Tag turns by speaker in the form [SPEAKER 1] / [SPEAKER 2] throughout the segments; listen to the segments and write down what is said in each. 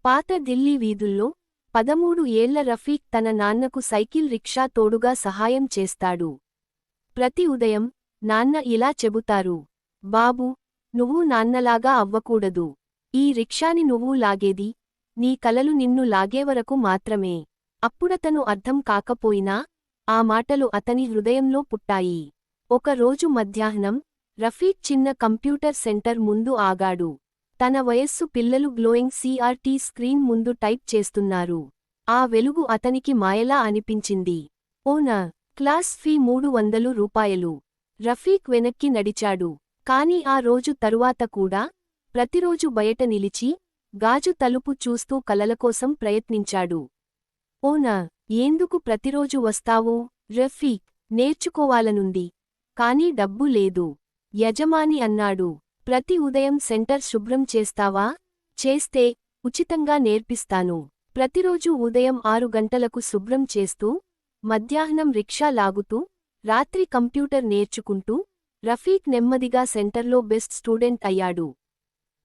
[SPEAKER 1] పాత ఢిల్లీ వీధుల్లో 13 ఏళ్ల రఫీక్ తన నాన్నకు సైకిల్ రిక్షా తోడుగా సహాయం చేస్తాడు. ప్రతి ఉదయం నాన్న ఇలా చెబుతారు, బాబూ, నువ్వు నాన్నలాగా అవ్వకూడదు. ఈ రిక్షాని నువ్వు లాగేది నీ కలలు నిన్ను లాగేవరకు మాత్రమే. అప్పుడతను అర్థం కాకపోయినా ఆ మాటలు అతని హృదయంలో పుట్టాయి. ఒక రోజు మధ్యాహ్నం రఫీక్ చిన్న కంప్యూటర్ సెంటర్ ముందు ఆగాడు. తన వయస్సు పిల్లలు గ్లోయింగ్ CRT స్క్రీన్ ముందు టైప్ చేస్తున్నారు. ఆ వెలుగు అతనికి మాయలా అనిపించింది. ఓనా, క్లాస్ ఫీ 300 రూపాయలు. రఫీక్ వెనక్కి నడిచాడు. కాని ఆ రోజు తరువాత కూడా ప్రతిరోజు బయట నిలిచి గాజు తలుపు చూస్తూ కలలకోసం ప్రయత్నించాడు. ఓనా, ఏందుకు ప్రతిరోజు వస్తావు? రఫీక్, నేర్చుకోవాలనుంది. కాని డబ్బు లేదు. యజమాని అన్నాడు. ప్రతి ఉదయం సెంటర్ శుభ్రం చేస్తావా? చేస్తే ఉచితంగా నేర్పిస్తాను. ప్రతిరోజు ఉదయం 6 గంటలకు శుభ్రం చేస్తూ, మధ్యాహ్నం రిక్షా లాగుతూ, రాత్రి కంప్యూటర్ నేర్చుకుంటూ రఫీక్ నెమ్మదిగా సెంటర్లో బెస్ట్ స్టూడెంట్ అయ్యాడు.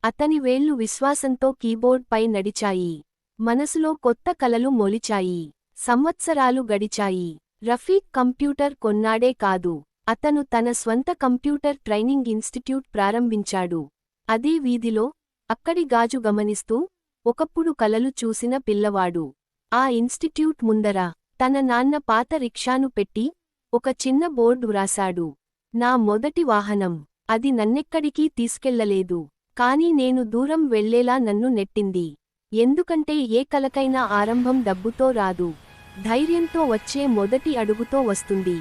[SPEAKER 1] అతని వేళ్లు విశ్వాసంతో కీబోర్డ్ పై నడిచాయి. మనసులో కొత్త కలలు మొలిచాయి. సంవత్సరాలు గడిచాయి. రఫీక్ కంప్యూటర్ కొన్నాడే కాదు, అతను తన స్వంత కంప్యూటర్ ట్రైనింగ్ ఇన్స్టిట్యూట్ ప్రారంభించాడు. అదే వీధిలో, అక్కడి గాజు గమనిస్తూ ఒకప్పుడు కలలు చూసిన పిల్లవాడు. ఆ ఇన్స్టిట్యూట్ ముందర తన నాన్న పాత రిక్షాను పెట్టి ఒక చిన్న బోర్డు వ్రాశాడు. నా మొదటి వాహనం. అది నన్నెక్కడికీ తీసుకెళ్లలేదు. కాని నేను దూరం వెళ్లేలా నన్ను నెట్టింది. ఎందుకంటే ఏ కలకైనా ఆరంభం డబ్బుతో రాదు, ధైర్యంతో వచ్చే మొదటి అడుగుతో వస్తుంది.